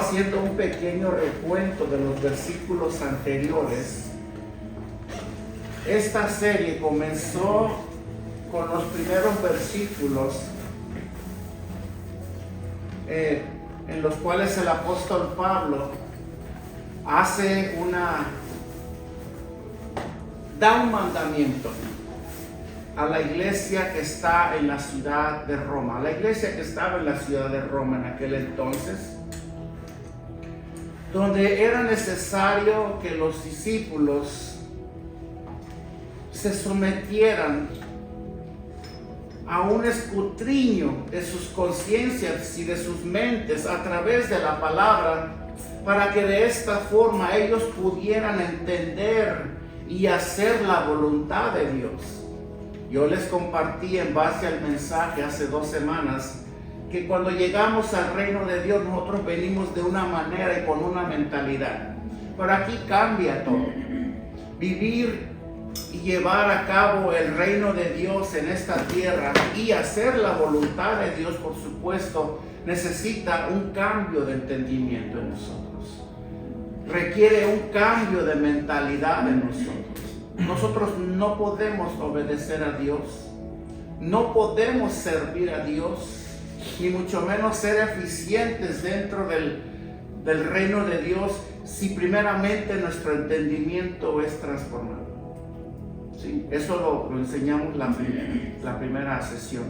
haciendo un pequeño recuento de los versículos anteriores. Esta serie comenzó con los primeros versículos en los cuales el apóstol Pablo da un mandamiento a la iglesia que está en la ciudad de Roma, a la iglesia que estaba en la ciudad de Roma en aquel entonces, donde era necesario que los discípulos se sometieran a un escudriño de sus conciencias y de sus mentes a través de la palabra, para que de esta forma ellos pudieran entender y hacer la voluntad de Dios. Yo les compartí en base al mensaje hace 2 semanas que cuando llegamos al reino de Dios nosotros venimos de una manera y con una mentalidad, pero aquí cambia todo. Vivir y llevar a cabo el reino de Dios en esta tierra y hacer la voluntad de Dios, por supuesto, necesita un cambio de entendimiento en nosotros. Requiere un cambio de mentalidad en nosotros. Nosotros no podemos obedecer a Dios, no podemos servir a Dios, ni mucho menos ser eficientes dentro del reino de Dios si primeramente nuestro entendimiento es transformado. ¿Sí? Eso lo enseñamos la primera sesión.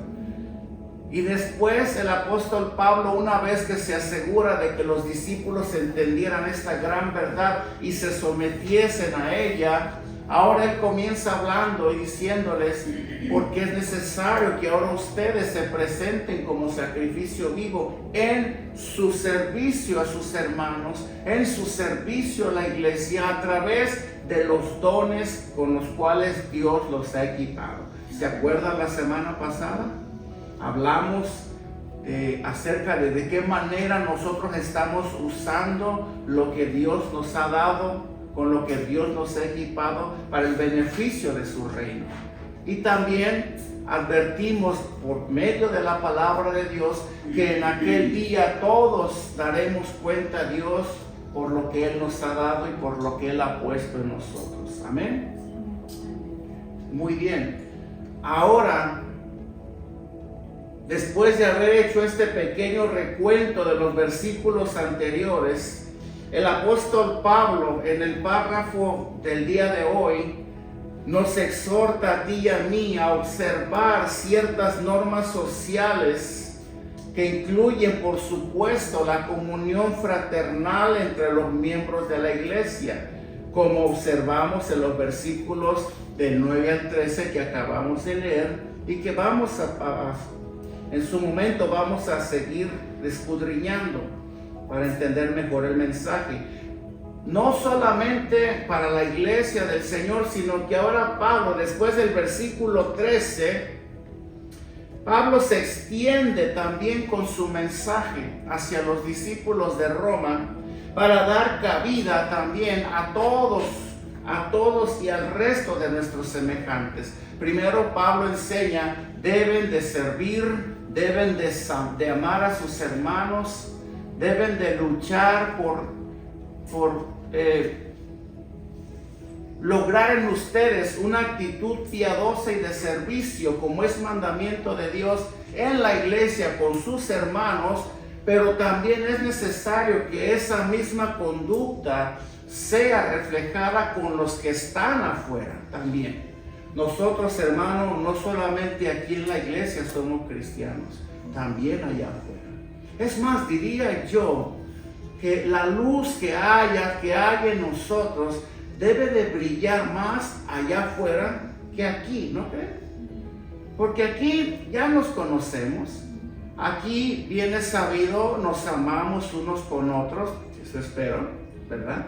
Y después el apóstol Pablo, una vez que se asegura de que los discípulos entendieran esta gran verdad y se sometiesen a ella, ahora él comienza hablando y diciéndoles porque es necesario que ahora ustedes se presenten como sacrificio vivo en su servicio a sus hermanos, en su servicio a la iglesia, a través de los dones con los cuales Dios los ha equipado. ¿Se acuerdan la semana pasada? Hablamos acerca de qué manera nosotros estamos usando lo que Dios nos ha dado, con lo que Dios nos ha equipado para el beneficio de su reino. Y también advertimos por medio de la palabra de Dios que en aquel día todos daremos cuenta a Dios por lo que Él nos ha dado y por lo que Él ha puesto en nosotros. Amén. Muy bien. Ahora, después de haber hecho este pequeño recuento de los versículos anteriores, el apóstol Pablo en el párrafo del día de hoy nos exhorta a ti y a mí a observar ciertas normas sociales que incluyen, por supuesto, la comunión fraternal entre los miembros de la iglesia, como observamos en los versículos del 9 al 13 que acabamos de leer y que en su momento vamos a seguir escudriñando para entender mejor el mensaje. No solamente para la iglesia del Señor, sino que ahora Pablo, después del versículo 13, Pablo se extiende también con su mensaje hacia los discípulos de Roma para dar cabida también a todos y al resto de nuestros semejantes. Primero Pablo enseña, deben de servir, deben de amar a sus hermanos, deben de luchar por lograr en ustedes una actitud piadosa y de servicio, como es mandamiento de Dios en la iglesia con sus hermanos, pero también es necesario que esa misma conducta sea reflejada con los que están afuera también. Nosotros, hermanos, no solamente aquí en la iglesia somos cristianos, también allá afuera. Es más, diría yo que la luz que haya en nosotros debe de brillar más allá afuera que aquí, ¿no creen? Porque aquí ya nos conocemos, aquí viene sabido, nos amamos unos con otros, eso espero, ¿verdad?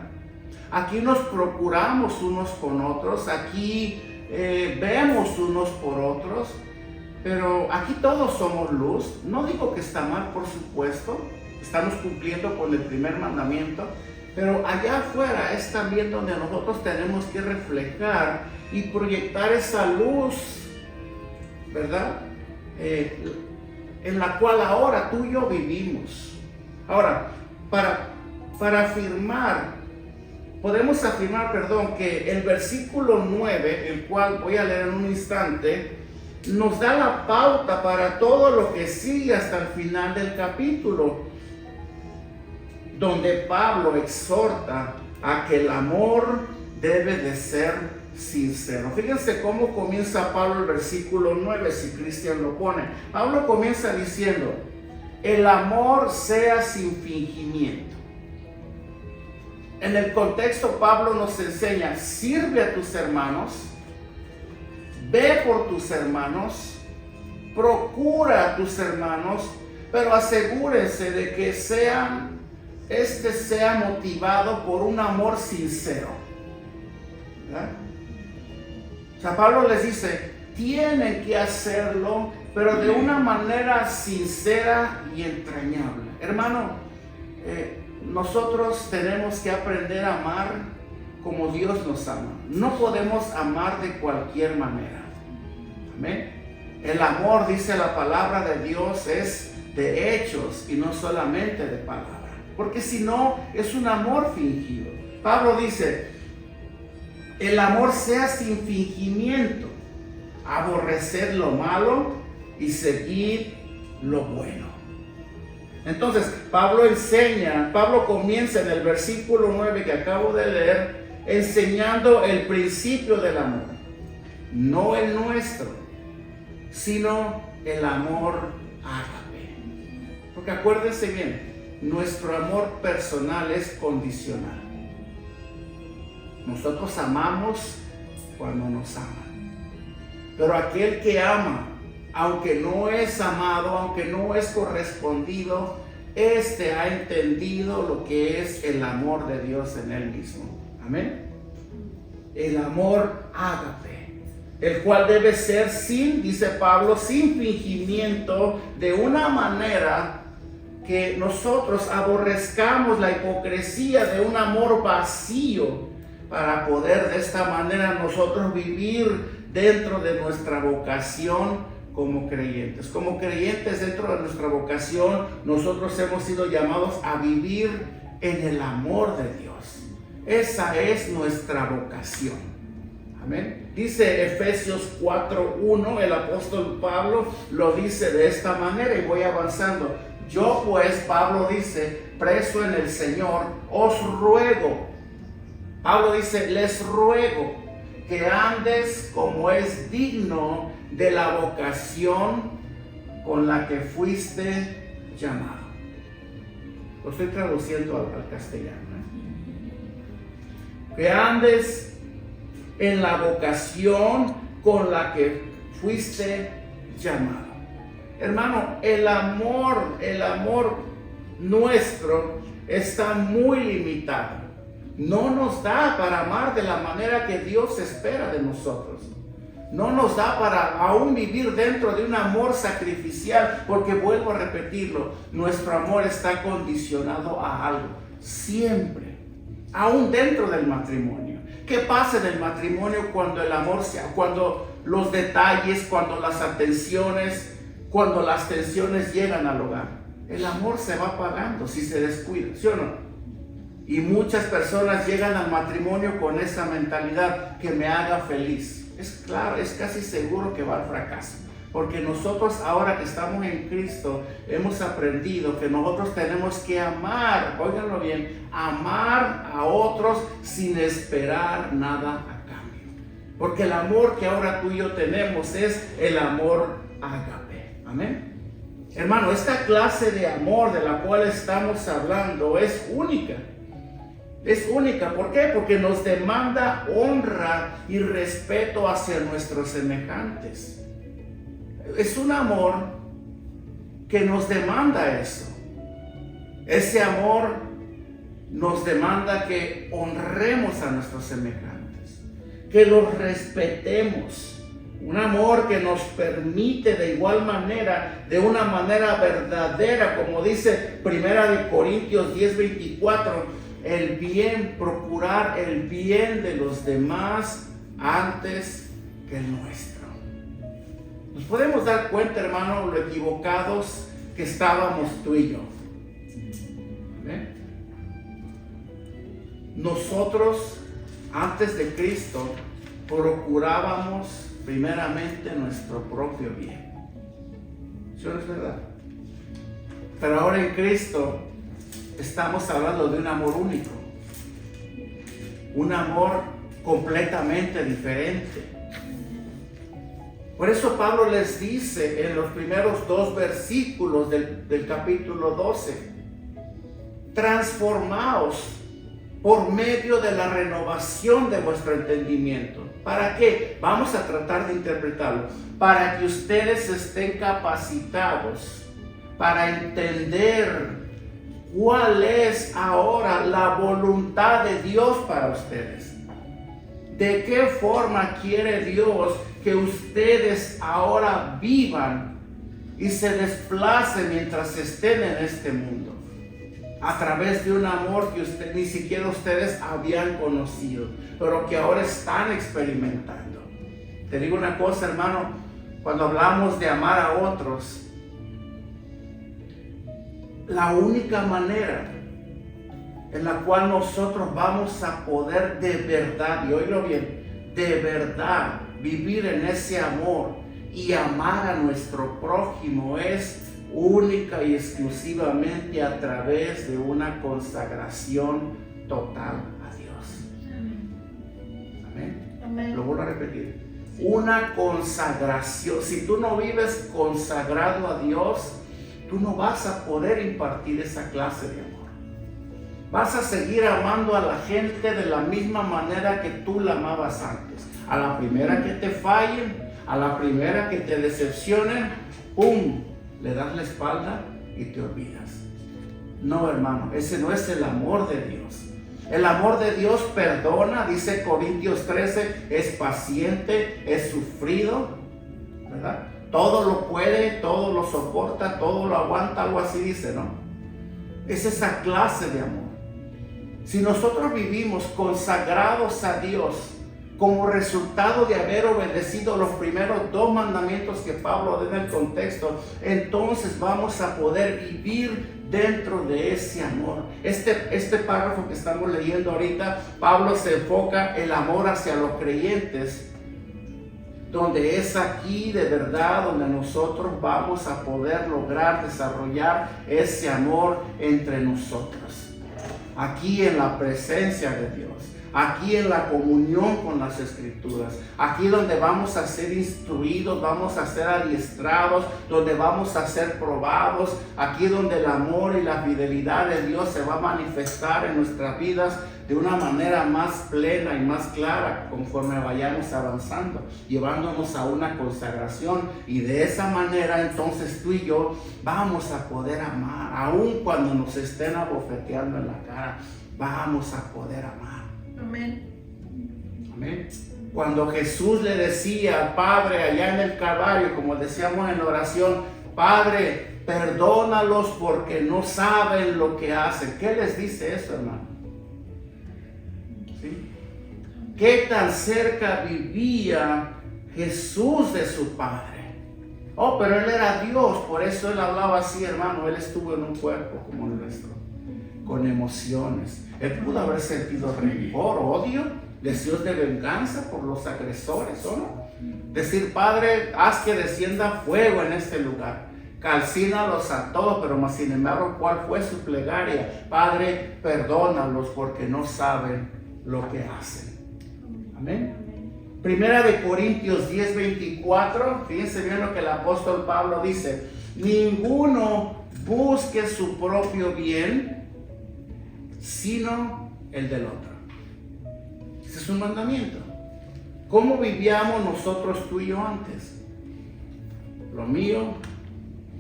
Aquí nos procuramos unos con otros, aquí vemos unos por otros, pero aquí todos somos luz. No digo que está mal, por supuesto, estamos cumpliendo con el primer mandamiento, pero allá afuera es también donde nosotros tenemos que reflejar y proyectar esa luz, ¿verdad? En la cual ahora tú y yo vivimos. Ahora, podemos afirmar, que el versículo 9, el cual voy a leer en un instante, nos da la pauta para todo lo que sigue hasta el final del capítulo, donde Pablo exhorta a que el amor debe de ser sincero. Fíjense cómo comienza Pablo el versículo 9, si Cristian lo pone. Pablo comienza diciendo: el amor sea sin fingimiento. En el contexto, Pablo nos enseña: sirve a tus hermanos, ve por tus hermanos, procura a tus hermanos, pero asegúrense de que sea motivado por un amor sincero. ¿Verdad? O sea, Pablo les dice: tienen que hacerlo, pero de una manera sincera y entrañable. Hermano, nosotros tenemos que aprender a amar como Dios nos ama. No podemos amar de cualquier manera. Amén. El amor, dice la palabra de Dios, es de hechos y no solamente de palabra. Porque si no, es un amor fingido. Pablo dice: el amor sea sin fingimiento, aborrecer lo malo y seguir lo bueno. Entonces, Pablo comienza en el versículo 9 que acabo de leer, enseñando el principio del amor. No el nuestro, sino el amor ágape. Porque acuérdense bien, nuestro amor personal es condicional. Nosotros amamos cuando nos aman. Pero aquel que ama, aunque no es amado, aunque no es correspondido, ha entendido lo que es el amor de Dios en él mismo. Amén. El amor ágape, el cual debe ser dice Pablo, sin fingimiento, de una manera que nosotros aborrezcamos la hipocresía de un amor vacío, para poder de esta manera nosotros vivir dentro de nuestra vocación como creyentes. Como creyentes dentro de nuestra vocación, nosotros hemos sido llamados a vivir en el amor de Dios. Esa es nuestra vocación. Amén. Dice Efesios 4:1, el apóstol Pablo lo dice de esta manera, y voy avanzando. Yo pues, Pablo dice, preso en el Señor, os ruego. Pablo dice: les ruego que andes como es digno de la vocación con la que fuiste llamado. Lo estoy traduciendo al castellano. Que andes en la vocación con la que fuiste llamado. Hermano, el amor nuestro está muy limitado. No nos da para amar de la manera que Dios espera de nosotros. No nos da para aún vivir dentro de un amor sacrificial, porque vuelvo a repetirlo, nuestro amor está condicionado a algo, siempre, aún dentro del matrimonio. ¿Qué pasa en el matrimonio cuando el amor cuando los detalles, cuando las atenciones, cuando las tensiones llegan al hogar? El amor se va apagando si se descuida, ¿sí o no? Y muchas personas llegan al matrimonio con esa mentalidad, que me haga feliz. Es claro, es casi seguro que va al fracaso. Porque nosotros, ahora que estamos en Cristo, hemos aprendido que nosotros tenemos que amar, óiganlo bien, amar a otros sin esperar nada a cambio. Porque el amor que ahora tú y yo tenemos es el amor ágape. Amén. Hermano, esta clase de amor de la cual estamos hablando es única. Es única, ¿por qué? Porque nos demanda honra y respeto hacia nuestros semejantes. Es un amor que nos demanda eso. Ese amor nos demanda que honremos a nuestros semejantes, que los respetemos. Un amor que nos permite de igual manera, de una manera verdadera, como dice 1 Corintios 10:24, el bien, procurar el bien de los demás antes que el nuestro. Nos podemos dar cuenta, hermano, lo equivocados que estábamos tú y yo. ¿Amén? nosotros antes de Cristo procurábamos primeramente nuestro propio bien. ¿Sí no es verdad? Pero ahora en Cristo estamos hablando de un amor único, un amor completamente diferente. Por eso Pablo les dice en los primeros 2 versículos del capítulo 12, transformaos por medio de la renovación de vuestro entendimiento. ¿Para qué? Vamos a tratar de interpretarlo. Para que ustedes estén capacitados para entender cuál es ahora la voluntad de Dios para ustedes. ¿De qué forma quiere Dios que ustedes ahora vivan y se desplacen mientras estén en este mundo? A través de un amor que ni siquiera ustedes habían conocido, pero que ahora están experimentando. Te digo una cosa, hermano, cuando hablamos de amar a otros, la única manera en la cual nosotros vamos a poder de verdad, y oílo bien, de verdad vivir en ese amor y amar a nuestro prójimo es única y exclusivamente a través de una consagración total a Dios. Amén. Amén. Lo vuelvo a repetir. Una consagración. Si tú no vives consagrado a Dios, tú no vas a poder impartir esa clase de amor. Vas a seguir amando a la gente de la misma manera que tú la amabas antes. A la primera que te fallen, a la primera que te decepcionen, ¡pum!, le das la espalda y te olvidas. No, hermano, ese no es el amor de Dios. El amor de Dios perdona, dice Corintios 13, es paciente, es sufrido, ¿verdad? Todo lo puede, todo lo soporta, todo lo aguanta, algo así dice, ¿no? Es esa clase de amor. Si nosotros vivimos consagrados a Dios como resultado de haber obedecido los primeros 2 mandamientos que Pablo da en el contexto, entonces vamos a poder vivir dentro de ese amor. Este párrafo que estamos leyendo ahorita, Pablo se enfoca el amor hacia los creyentes, donde es aquí de verdad donde nosotros vamos a poder lograr desarrollar ese amor entre nosotros. Aquí en la presencia de Dios, aquí en la comunión con las Escrituras, aquí donde vamos a ser instruidos, vamos a ser adiestrados, donde vamos a ser probados, aquí donde el amor y la fidelidad de Dios se va a manifestar en nuestras vidas de una manera más plena y más clara conforme vayamos avanzando, llevándonos a una consagración, y de esa manera entonces tú y yo vamos a poder amar, aun cuando nos estén abofeteando en la cara, vamos a poder amar. Amén. Amén. Cuando Jesús le decía al Padre allá en el Calvario, como decíamos en la oración, Padre, perdónalos porque no saben lo que hacen. ¿Qué les dice eso, hermano? ¿Sí? ¿Qué tan cerca vivía Jesús de su Padre? Oh, pero Él era Dios, por eso Él hablaba así, hermano. Él estuvo en un cuerpo como el nuestro, con emociones. Él pudo haber sentido rencor, odio, deseos de venganza por los agresores, ¿o no? Decir, Padre, haz que descienda fuego en este lugar, calcínalos a todos, pero más sin embargo, ¿cuál fue su plegaria? Padre, perdónalos porque no saben lo que hacen. Amén. Primera de Corintios 10:24, fíjense bien lo que el apóstol Pablo dice: ninguno busque su propio bien, sino el del otro. Ese es un mandamiento. ¿Cómo vivíamos nosotros, tú y yo, antes? Lo mío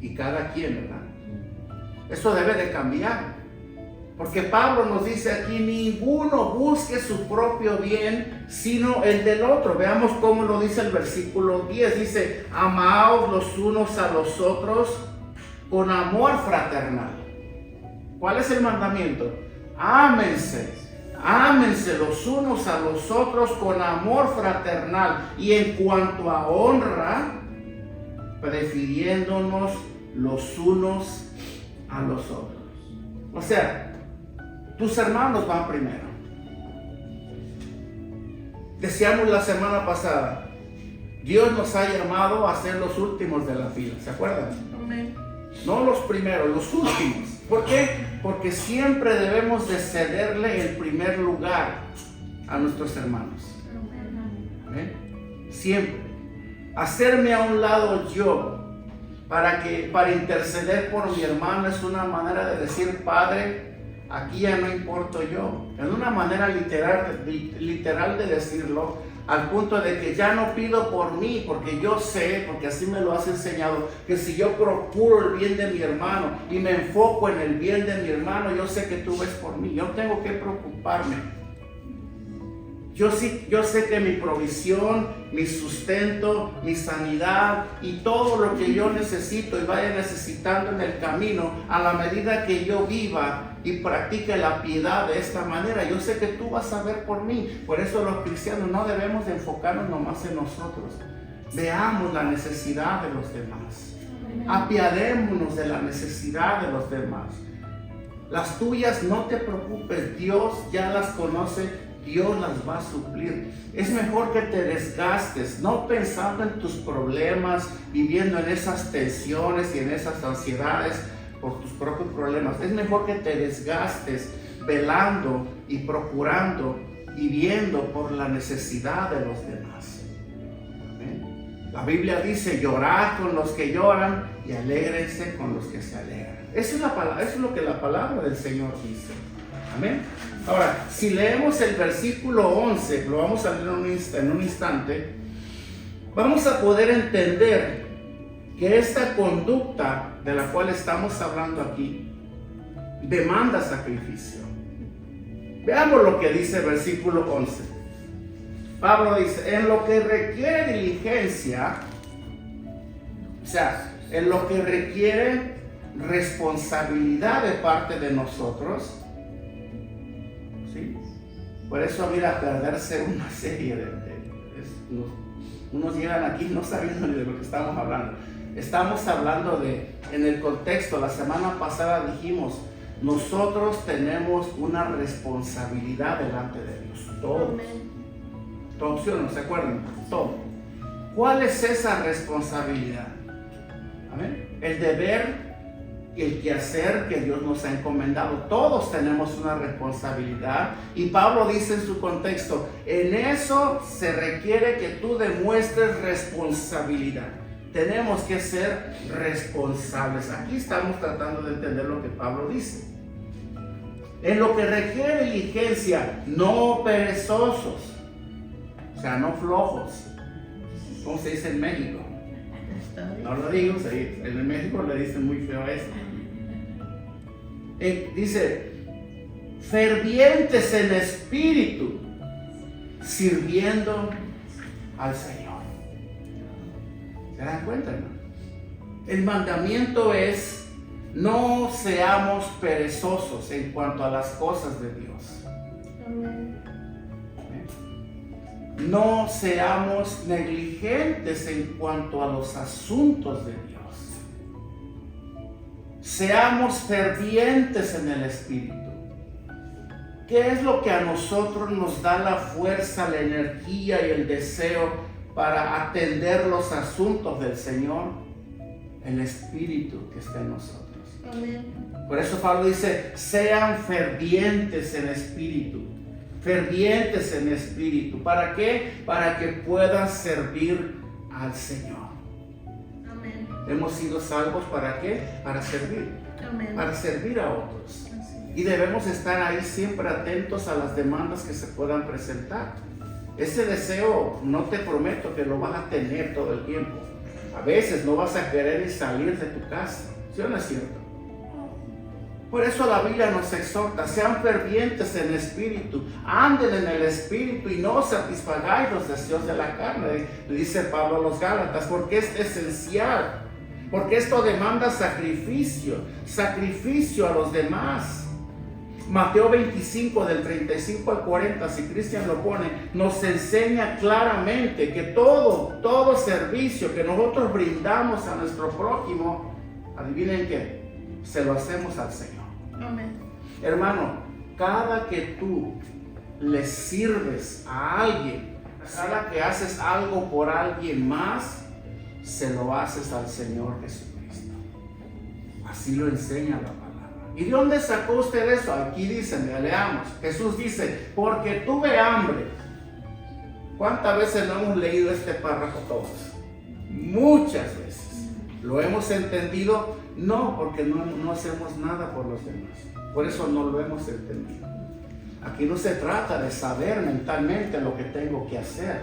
y cada quien, ¿verdad? Eso debe de cambiar. Porque Pablo nos dice aquí, ninguno busque su propio bien, sino el del otro. Veamos cómo lo dice el versículo 10. Dice, amaos los unos a los otros con amor fraternal. ¿Cuál es el mandamiento? Ámense, ámense los unos a los otros con amor fraternal, y en cuanto a honra, prefiriéndonos los unos a los otros. O sea, tus hermanos van primero. Decíamos la semana pasada, Dios nos ha llamado a ser los últimos de la fila, ¿se acuerdan? Amén. No los primeros, los últimos. ¿Por qué? Porque siempre debemos de cederle el primer lugar a nuestros hermanos. ¿Eh? Siempre. Hacerme a un lado yo para interceder por mi hermano es una manera de decir, Padre, aquí ya no importo yo. Es una manera literal de decirlo, al punto de que ya no pido por mí, porque yo sé, porque así me lo has enseñado, que si yo procuro el bien de mi hermano y me enfoco en el bien de mi hermano, yo sé que tú ves por mí. Yo no tengo que preocuparme. Yo sé que mi provisión, mi sustento, mi sanidad y todo lo que yo necesito y vaya necesitando en el camino, a la medida que yo viva y practique la piedad de esta manera, yo sé que tú vas a ver por mí. Por eso los cristianos no debemos de enfocarnos nomás en nosotros. Veamos la necesidad de los demás. Apiadémonos de la necesidad de los demás. Las tuyas no te preocupes, Dios ya las conoce. Dios las va a suplir. Es mejor que te desgastes, no pensando en tus problemas, viviendo en esas tensiones y en esas ansiedades por tus propios problemas. Es mejor que te desgastes velando y procurando y viendo por la necesidad de los demás. ¿Amén? La Biblia dice, llorad con los que lloran y alégrense con los que se alegran. Eso es lo que la palabra del Señor dice. Amén. Ahora, si leemos el versículo 11, lo vamos a leer en un instante, vamos a poder entender que esta conducta de la cual estamos hablando aquí demanda sacrificio. Veamos lo que dice el versículo 11. Pablo dice, en lo que requiere diligencia, o sea, en lo que requiere responsabilidad de parte de nosotros, ¿sí? Por eso, mira, perderse una serie unos llegan aquí no sabiendo ni de lo que estamos hablando. Estamos hablando en el contexto, la semana pasada dijimos, nosotros tenemos una responsabilidad delante de Dios, todos. Todos, ¿sí o no? ¿Se acuerdan? Todos. ¿Cuál es esa responsabilidad? ¿Amén? El deber y el quehacer que Dios nos ha encomendado. Todos tenemos una responsabilidad. Y Pablo dice en su contexto, en eso se requiere que tú demuestres responsabilidad. Tenemos que ser responsables. Aquí estamos tratando de entender lo que Pablo dice. En lo que requiere diligencia, no perezosos. O sea, no flojos. ¿Cómo se dice en México? No lo digo, en México le dicen muy feo eso. Dice, fervientes en espíritu, sirviendo al Señor. ¿Se dan cuenta, no? El mandamiento es, no seamos perezosos en cuanto a las cosas de Dios. Amén. No seamos negligentes en cuanto a los asuntos de Dios. Seamos fervientes en el Espíritu. ¿Qué es lo que a nosotros nos da la fuerza, la energía y el deseo para atender los asuntos del Señor? El Espíritu que está en nosotros. Amén. Por eso Pablo dice, sean fervientes en espíritu. Fervientes en espíritu. ¿Para qué? Para que puedan servir al Señor. Amén. Hemos sido salvos ¿para qué? Para servir. Amén. Para servir a otros. Así es. Y debemos estar ahí siempre atentos a las demandas que se puedan presentar. Ese deseo no te prometo que lo vas a tener todo el tiempo. A veces no vas a querer ni salir de tu casa. ¿Sí o no es cierto? Por eso la Biblia nos exhorta, sean fervientes en espíritu, anden en el espíritu y no satisfagáis los deseos de la carne, le dice Pablo a los Gálatas, porque es esencial, porque esto demanda sacrificio a los demás. Mateo 25 del 35 al 40, si Cristian lo pone, nos enseña claramente que todo servicio que nosotros brindamos a nuestro prójimo, adivinen qué, se lo hacemos al Señor. Amén. Hermano, cada que tú le sirves a alguien, Cada que haces algo por alguien más, se lo haces al Señor Jesucristo. Así lo enseña la palabra. ¿Y de dónde sacó usted eso? Aquí dice, leamos. Jesús dice, porque tuve hambre. ¿Cuántas veces no hemos leído este párrafo todos? Muchas veces. Lo hemos entendido, no porque no hacemos nada por los demás. Por eso no lo hemos entendido. Aquí no se trata de saber mentalmente lo que tengo que hacer.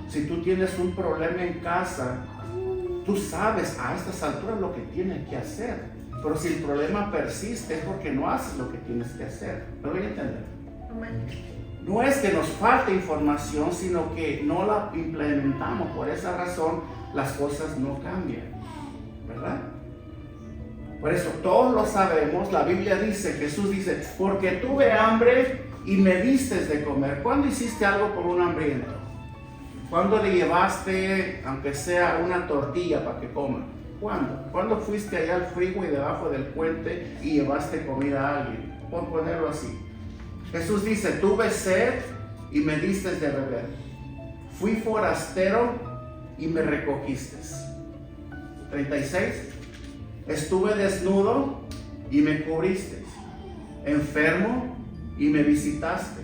Si tú tienes un problema en casa, tú sabes a estas alturas lo que tienes que hacer. Pero si el problema persiste es porque no haces lo que tienes que hacer. ¿Me voy a entender? No es que nos falte información, sino que no la implementamos. Por esa razón las cosas no cambian, ¿verdad? Por eso todos lo sabemos. La Biblia dice, Jesús dice, porque tuve hambre y me diste de comer. ¿Cuándo hiciste algo por un hambriento? ¿Cuándo le llevaste, aunque sea una tortilla para que coma? ¿Cuándo? ¿Cuándo fuiste allá al freeway debajo del puente y llevaste comida a alguien? Por ponerlo así. Jesús dice, tuve sed y me diste de beber. Fui forastero y me recogiste. 36. Estuve desnudo y me cubriste. Enfermo y me visitaste.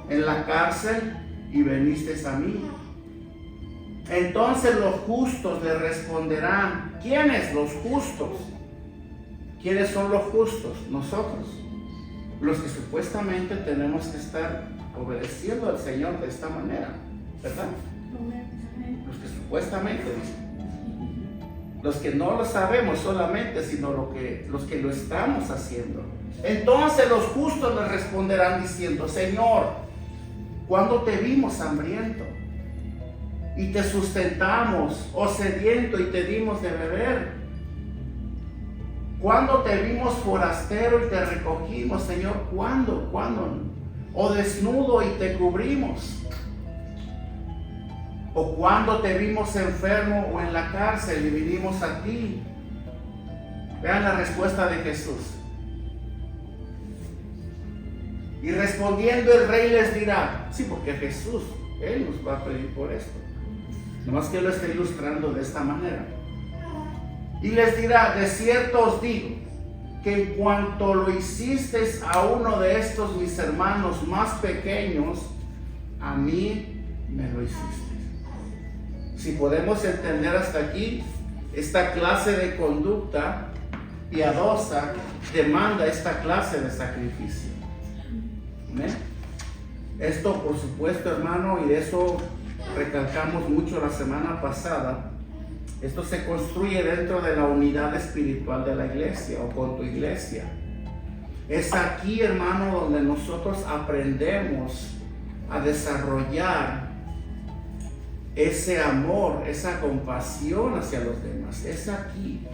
En la cárcel y viniste a mí. Entonces los justos le responderán. ¿Quiénes los justos? ¿Quiénes son los justos? Nosotros. Los que supuestamente tenemos que estar obedeciendo al Señor de esta manera, ¿verdad? Los que supuestamente, los que no lo sabemos solamente, sino los que lo estamos haciendo. Entonces los justos le responderán diciendo, Señor, ¿cuándo te vimos hambriento y te sustentamos, o sediento y te dimos de beber? ¿Cuándo te vimos forastero y te recogimos, Señor? ¿Cuándo? ¿Cuándo? ¿O desnudo y te cubrimos? ¿O cuándo te vimos enfermo o en la cárcel y vinimos a ti? Vean la respuesta de Jesús. Y respondiendo el rey les dirá, sí, porque Jesús, Él nos va a pedir por esto. Nomás que lo esté ilustrando de esta manera. Y les dirá, de cierto os digo, que en cuanto lo hicisteis a uno de estos mis hermanos más pequeños, a mí me lo hicisteis. Si podemos entender hasta aquí, esta clase de conducta piadosa demanda esta clase de sacrificio. ¿Amén? Esto, por supuesto, hermano, y de eso recalcamos mucho la semana pasada, esto se construye dentro de la unidad espiritual de la iglesia o con tu iglesia. Es aquí, hermano, donde nosotros aprendemos a desarrollar ese amor, esa compasión hacia los demás. Es aquí.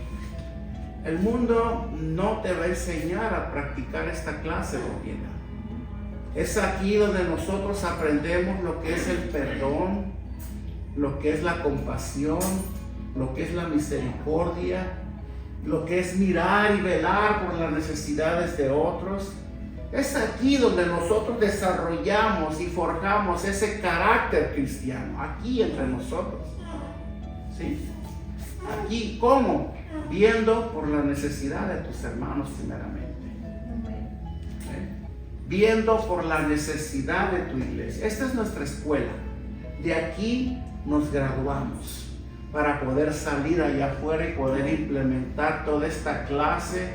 El mundo no te va a enseñar a practicar esta clase de piedad. Es aquí donde nosotros aprendemos lo que es el perdón, lo que es la compasión, lo que es la misericordia, lo que es mirar y velar por las necesidades de otros. Es aquí donde nosotros desarrollamos y forjamos ese carácter cristiano, aquí entre nosotros. ¿Sí? Aquí, ¿cómo? Viendo por la necesidad de tus hermanos primeramente. Viendo por la necesidad de tu iglesia. Esta es nuestra escuela. De aquí nos graduamos para poder salir allá afuera y poder implementar toda esta clase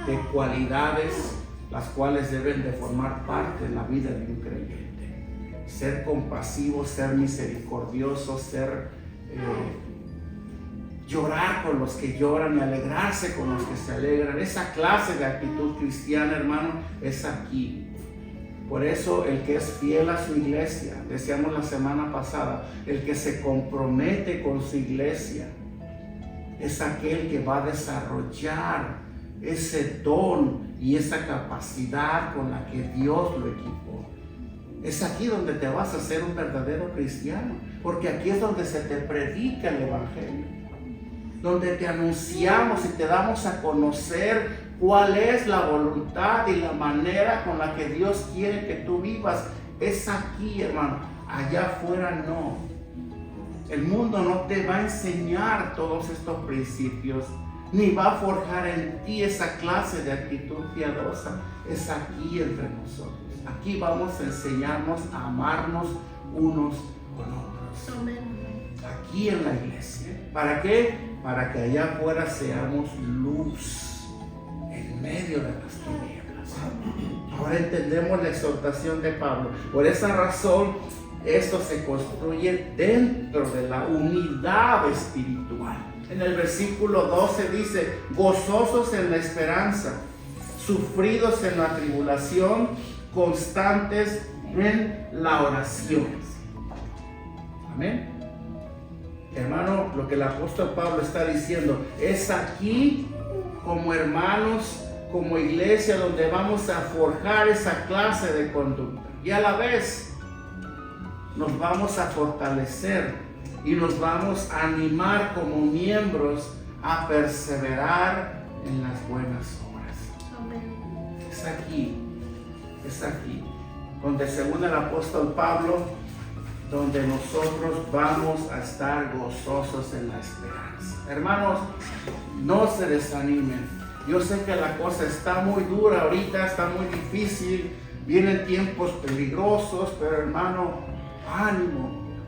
de cualidades, las cuales deben de formar parte de la vida de un creyente. Ser compasivo, ser misericordioso, llorar con los que lloran y alegrarse con los que se alegran. Esa clase de actitud cristiana, hermano, es aquí. Por eso el que es fiel a su iglesia, decíamos la semana pasada, el que se compromete con su iglesia, es aquel que va a desarrollar ese don y esa capacidad con la que Dios lo equipó. Es aquí donde te vas a ser un verdadero cristiano, porque aquí es donde se te predica el evangelio, donde te anunciamos y te damos a conocer cuál es la voluntad y la manera con la que Dios quiere que tú vivas Es aquí, hermano. Allá afuera no. El mundo no te va a enseñar todos estos principios, ni va a forjar en ti esa clase de actitud piadosa. Es aquí entre nosotros. Aquí vamos a enseñarnos a amarnos unos con otros. Amén. Aquí en la iglesia. ¿Para qué? Para que allá afuera seamos luz en medio de las tinieblas. Ahora entendemos la exhortación de Pablo. Por esa razón, esto se construye dentro de la unidad espiritual. En el versículo 12 dice: gozosos en la esperanza, sufridos en la tribulación, constantes en la oración. Amén. Hermano, lo que el apóstol Pablo está diciendo es aquí, como hermanos, como iglesia, donde vamos a forjar esa clase de conducta, y a la vez nos vamos a fortalecer y nos vamos a animar como miembros a perseverar en las buenas obras. Amén. Es aquí, donde según el apóstol Pablo, donde nosotros vamos a estar gozosos en la esperanza. Hermanos, no se desanimen. Yo sé que la cosa está muy dura ahorita, está muy difícil, vienen tiempos peligrosos, pero hermano,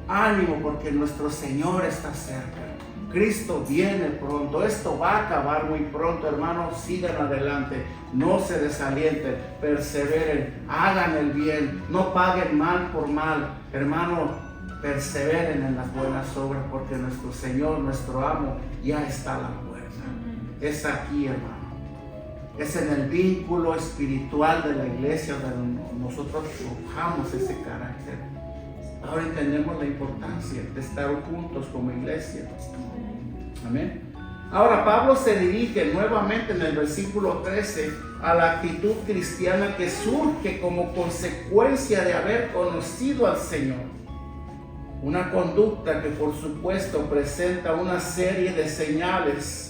ánimo, porque nuestro Señor está cerca. Cristo viene pronto, esto va a acabar muy pronto, hermanos. Sigan adelante, no se desalienten, perseveren, hagan el bien, no paguen mal por mal, hermano. Perseveren en las buenas obras, porque nuestro Señor, nuestro amo, ya está a la puerta. Es aquí, hermano. Es en el vínculo espiritual de la iglesia donde nosotros forjamos ese carácter. Ahora entendemos la importancia de estar juntos como iglesia. Amén. Ahora Pablo se dirige nuevamente en el versículo 13 a la actitud cristiana que surge como consecuencia de haber conocido al Señor. Una conducta que por supuesto presenta una serie de señales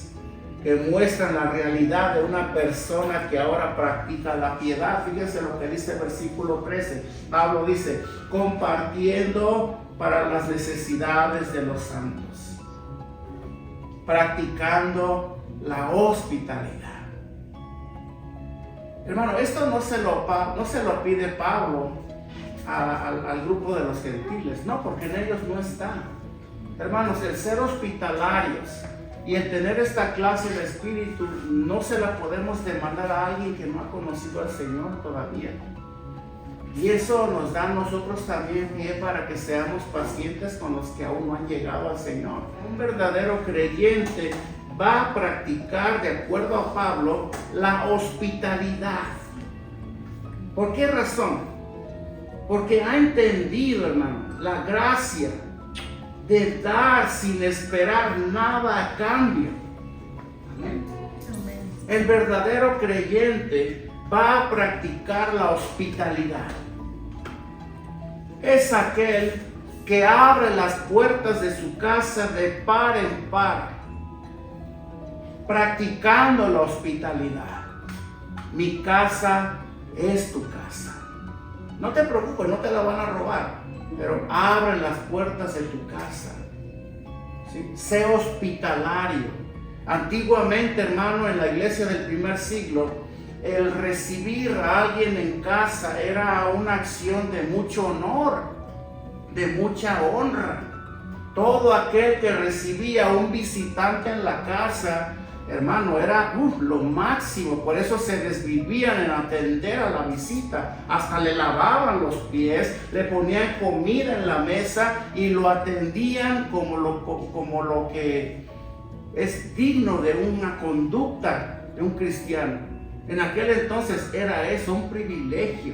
que muestran la realidad de una persona que ahora practica la piedad. Fíjense lo que dice el versículo 13. Pablo dice: compartiendo para las necesidades de los santos, practicando la hospitalidad. Hermano, esto no se lo pide Pablo al grupo de los gentiles, no, porque en ellos no está. Hermanos, el ser hospitalarios y el tener esta clase de espíritu no se la podemos demandar a alguien que no ha conocido al Señor todavía. Y eso nos da a nosotros también pie para que seamos pacientes con los que aún no han llegado al Señor. Un verdadero creyente va a practicar, de acuerdo a Pablo, la hospitalidad. ¿Por qué razón? Porque ha entendido, hermano, la gracia de dar sin esperar nada a cambio. Amén. El verdadero creyente va a practicar la hospitalidad. Es aquel que abre las puertas de su casa de par en par, practicando la hospitalidad. Mi casa es tu casa. No te preocupes, no te la van a robar, pero abre las puertas de tu casa. ¿Sí? Sé hospitalario. Antiguamente, hermano, en la iglesia del primer siglo, el recibir a alguien en casa era una acción de mucho honor, de mucha honra. Todo aquel que recibía a un visitante en la casa, hermano, era lo máximo. Por eso se desvivían en atender a la visita. Hasta le lavaban los pies, le ponían comida en la mesa y lo atendían como lo que es digno de una conducta de un cristiano. En aquel entonces era eso, un privilegio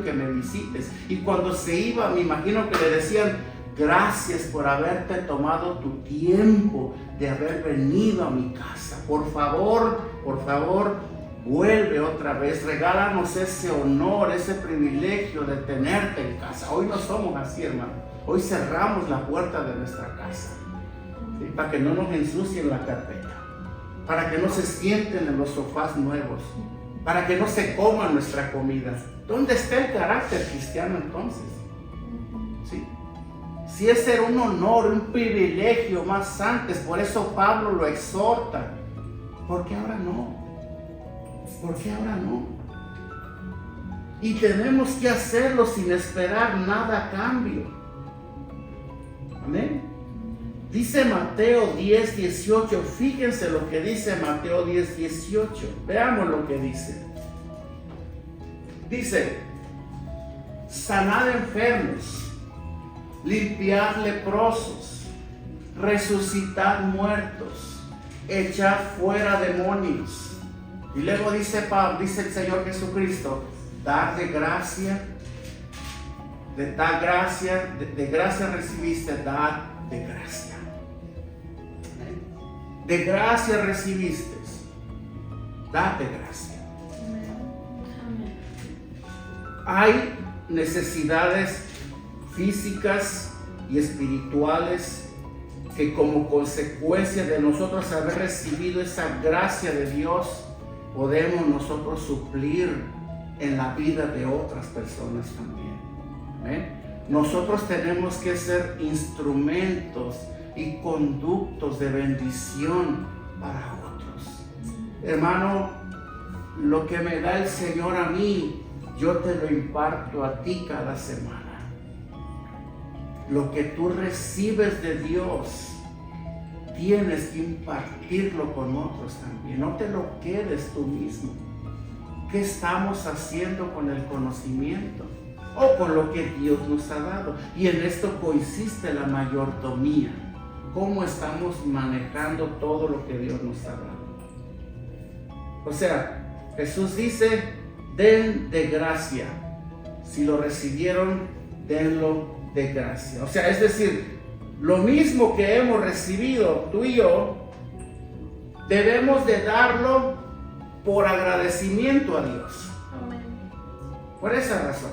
que me visites. Y cuando se iba, me imagino que le decían: gracias por haberte tomado tu tiempo de haber venido a mi casa. Por favor, vuelve otra vez. Regálanos ese honor, ese privilegio de tenerte en casa. Hoy no somos así, hermano. Hoy cerramos la puerta de nuestra casa, ¿sí? Para que no nos ensucien la carpeta, para que no se sienten en los sofás nuevos, para que no se coman nuestra comida. ¿Dónde está el carácter cristiano entonces? ¿Sí? Si ese era un honor, un privilegio más antes, por eso Pablo lo exhorta. ¿Por qué ahora no? ¿Por qué ahora no? Y tenemos que hacerlo sin esperar nada a cambio. Amén. Dice Mateo 10:18. Fíjense lo que dice Mateo 10:18. Veamos lo que dice. Dice: sanad enfermos, limpiad leprosos, resucitad muertos, echad fuera demonios. Y luego dice el Señor Jesucristo: dar de gracia, de gracia recibiste, dad de gracia. De gracia recibiste, dad de gracia. Hay necesidades físicas y espirituales que, como consecuencia de nosotros haber recibido esa gracia de Dios, podemos nosotros suplir en la vida de otras personas también. ¿Amén? Nosotros tenemos que ser instrumentos y conductos de bendición para otros. Hermano, lo que me da el Señor a mí, yo te lo imparto a ti cada semana. Lo que tú recibes de Dios, tienes que impartirlo con otros también. No te lo quedes tú mismo. ¿Qué estamos haciendo con el conocimiento o con lo que Dios nos ha dado? Y en esto consiste la mayordomía. ¿Cómo estamos manejando todo lo que Dios nos ha dado? O sea, Jesús dice: den de gracia. Si lo recibieron, denlo de gracia. O sea, es decir, lo mismo que hemos recibido tú y yo, debemos de darlo por agradecimiento a Dios. Por esa razón,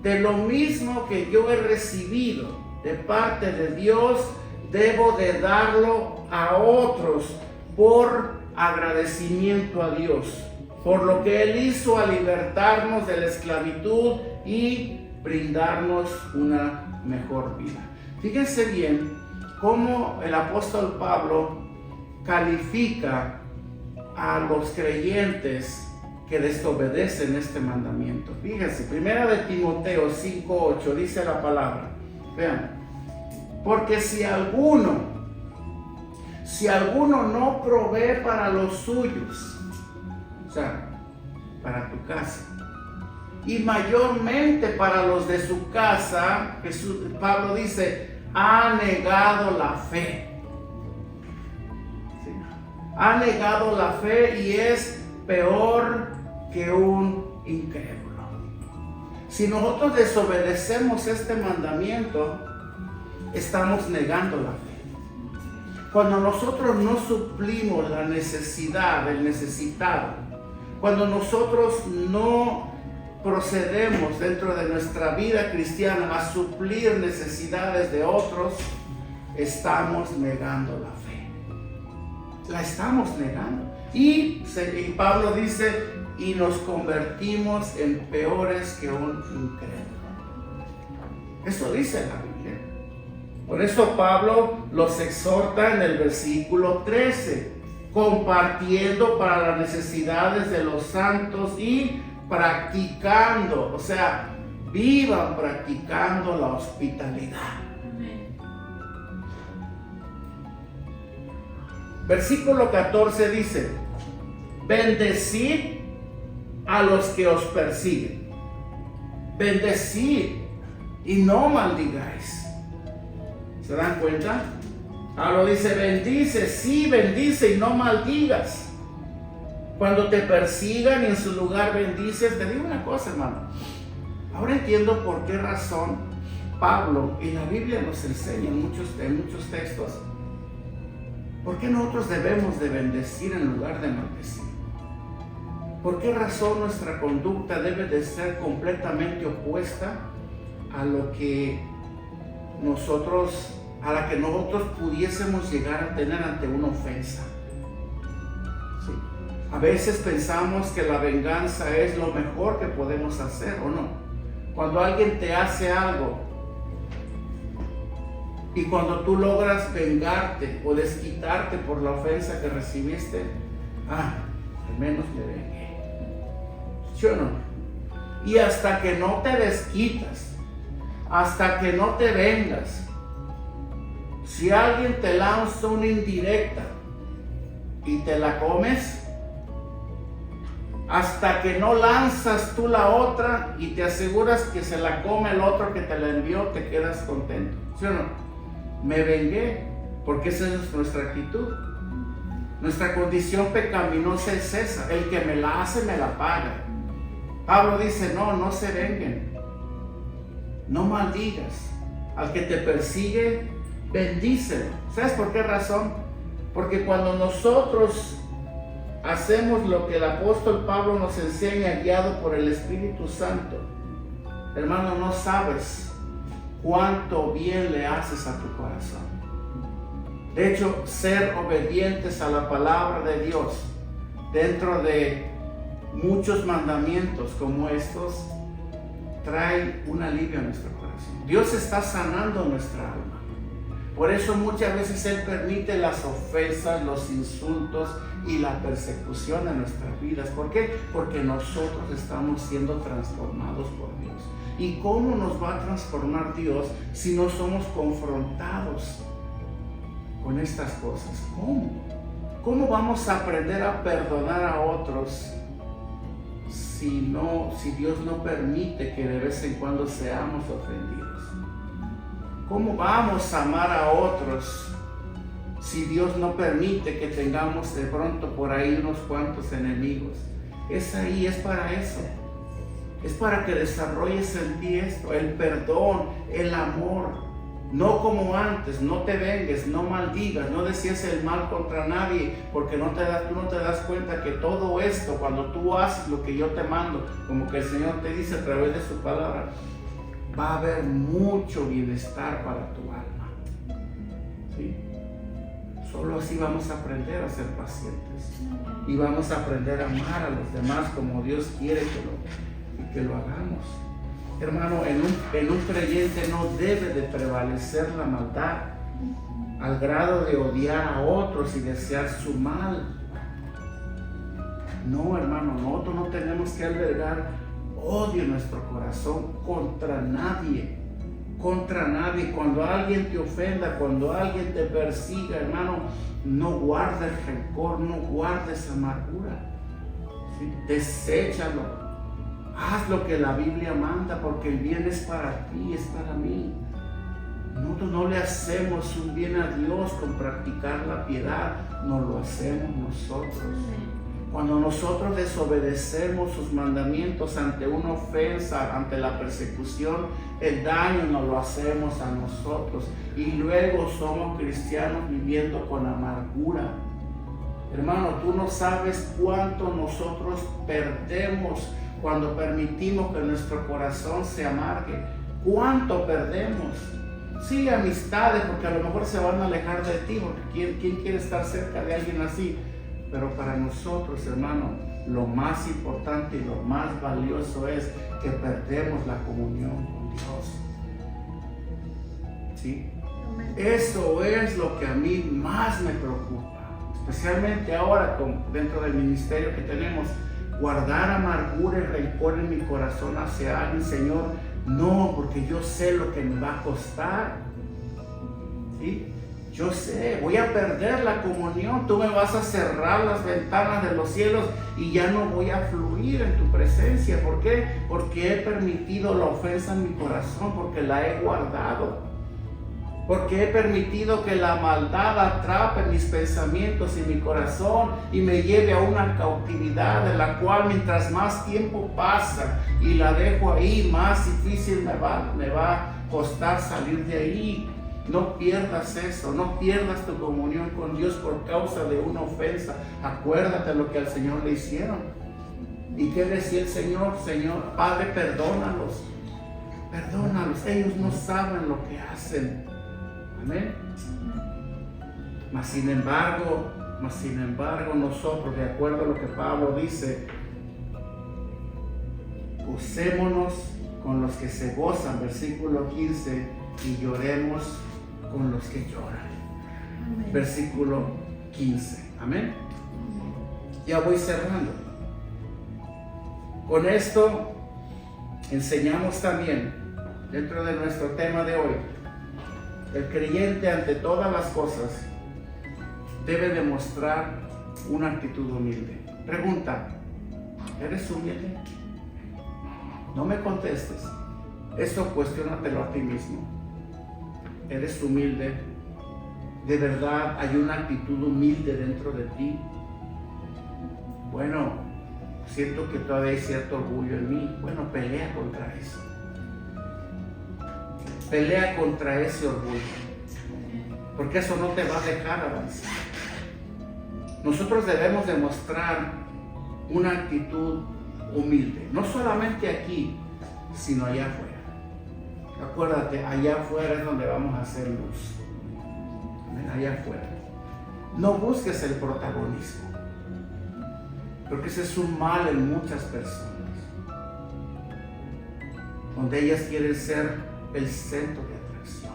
de lo mismo que yo he recibido de parte de Dios, debo de darlo a otros por agradecimiento a Dios, por lo que Él hizo al libertarnos de la esclavitud y brindarnos una mejor vida. Fíjense bien cómo el apóstol Pablo califica a los creyentes que desobedecen este mandamiento. Fíjense, 1 de Timoteo 5:8 dice la palabra. Vean: porque si alguno no provee para los suyos, o sea, para tu casa, y mayormente para los de su casa, Pablo dice, ha negado la fe. ¿Sí? Ha negado la fe y es peor que un incrédulo. Si nosotros desobedecemos este mandamiento, estamos negando la fe. Cuando nosotros no suplimos la necesidad del necesitado, cuando nosotros no procedemos dentro de nuestra vida cristiana a suplir necesidades de otros, estamos negando la fe. La estamos negando. Y Pablo dice, y nos convertimos en peores que un incrédulo. Eso dice la Biblia. Por eso Pablo los exhorta en el versículo 13, compartiendo para las necesidades de los santos y practicando, o sea, vivan practicando la hospitalidad. Versículo 14 dice, bendecid a los que os persiguen. Bendecid y no maldigáis. ¿Se dan cuenta? Pablo dice, bendice, sí, bendice y no maldigas. Cuando te persigan y en su lugar bendices, te digo una cosa, hermano. Ahora entiendo por qué razón Pablo y la Biblia nos enseña en muchos textos. ¿Por qué nosotros debemos de bendecir en lugar de maldecir? ¿Por qué razón nuestra conducta debe de ser completamente opuesta a la que nosotros pudiésemos llegar a tener ante una ofensa? ¿Sí? A veces pensamos que la venganza es lo mejor que podemos hacer, ¿o no? Cuando alguien te hace algo y cuando tú logras vengarte o desquitarte por la ofensa que recibiste, al menos me vengué. ¿Sí o no? Y hasta que no te desquitas, hasta que no te vengas, si alguien te lanza una indirecta y te la comes, hasta que no lanzas tú la otra y te aseguras que se la come el otro que te la envió, te quedas contento. ¿Sí o no? Me vengué, porque esa es nuestra actitud. Nuestra condición pecaminosa es esa. El que me la hace, me la paga. Pablo dice, no se venguen. No maldigas. Al que te persigue, bendícelo. ¿Sabes por qué razón? Porque cuando nosotros hacemos lo que el apóstol Pablo nos enseña, guiado por el Espíritu Santo, hermano, no sabes cuánto bien le haces a tu corazón. De hecho, ser obedientes a la palabra de Dios dentro de muchos mandamientos como estos trae un alivio a nuestro corazón. Dios está sanando nuestra alma. Por eso muchas veces Él permite las ofensas, los insultos y la persecución en nuestras vidas. ¿Por qué? Porque nosotros estamos siendo transformados por Dios. ¿Y cómo nos va a transformar Dios si no somos confrontados con estas cosas? ¿Cómo? ¿Cómo vamos a aprender a perdonar a otros si Dios no permite que de vez en cuando seamos ofendidos? ¿Cómo vamos a amar a otros si Dios no permite que tengamos de pronto por ahí unos cuantos enemigos? Es para eso. Es para que desarrolles en ti esto, el perdón, el amor. No como antes, no te vengues, no maldigas, no decías el mal contra nadie, porque tú no te das cuenta que todo esto, cuando tú haces lo que yo te mando, como que el Señor te dice a través de su palabra, va a haber mucho bienestar para tu alma. ¿Sí? Solo así vamos a aprender a ser pacientes y vamos a aprender a amar a los demás como Dios quiere que lo hagamos. Hermano, en un creyente no debe de prevalecer la maldad al grado de odiar a otros y desear su mal. No, hermano, nosotros no tenemos que albergar odio en nuestro corazón contra nadie. Cuando alguien te ofenda, cuando alguien te persiga, hermano, no guardes rencor, no guardes amargura. ¿Sí? Deséchalo. Haz lo que la Biblia manda, porque el bien es para ti, es para mí. Nosotros no le hacemos un bien a Dios con practicar la piedad, no lo hacemos nosotros. Cuando nosotros desobedecemos sus mandamientos ante una ofensa, ante la persecución, el daño nos lo hacemos a nosotros y luego somos cristianos viviendo con amargura. Hermano, tú no sabes cuánto nosotros perdemos cuando permitimos que nuestro corazón se amargue. ¿Cuánto perdemos? Sí, amistades, porque a lo mejor se van a alejar de ti, porque ¿quién quiere estar cerca de alguien así? Pero para nosotros, hermano, lo más importante y lo más valioso es que perdemos la comunión con Dios. ¿Sí? Eso es lo que a mí más me preocupa, especialmente ahora dentro del ministerio que tenemos. Guardar amargura y rencor en mi corazón hacia alguien, Señor, no, porque yo sé lo que me va a costar. ¿Sí? Yo sé, voy a perder la comunión, tú me vas a cerrar las ventanas de los cielos y ya no voy a fluir en tu presencia. ¿Por qué? Porque he permitido la ofensa en mi corazón, porque la he guardado. Porque he permitido que la maldad atrape mis pensamientos y mi corazón y me lleve a una cautividad de la cual mientras más tiempo pasa y la dejo ahí, más difícil me va a costar salir de ahí. No pierdas eso, no pierdas tu comunión con Dios por causa de una ofensa. Acuérdate lo que al Señor le hicieron. ¿Y qué decía el Señor? Señor, Padre, perdónalos. Perdónalos, ellos no saben lo que hacen. Amén. Mas sin embargo, Mas sin embargo nosotros, de acuerdo a lo que Pablo dice, gocémonos con los que se gozan, versículo 15, y lloremos con los que lloran. Amén. Versículo 15. Amén. Ya voy cerrando. Con esto enseñamos también, dentro de nuestro tema de hoy, el creyente ante todas las cosas debe demostrar una actitud humilde. Pregunta, ¿eres humilde? No me contestes. Eso cuestiónatelo a ti mismo. ¿Eres humilde? ¿De verdad hay una actitud humilde dentro de ti? Bueno, siento que todavía hay cierto orgullo en mí. Bueno, pelea contra eso. Pelea contra ese orgullo. Porque eso no te va a dejar avanzar. Nosotros debemos demostrar una actitud humilde. No solamente aquí, sino allá afuera. Acuérdate, allá afuera es donde vamos a hacer luz. Allá afuera. No busques el protagonismo. Porque ese es un mal en muchas personas. Donde ellas quieren ser el centro de atracción.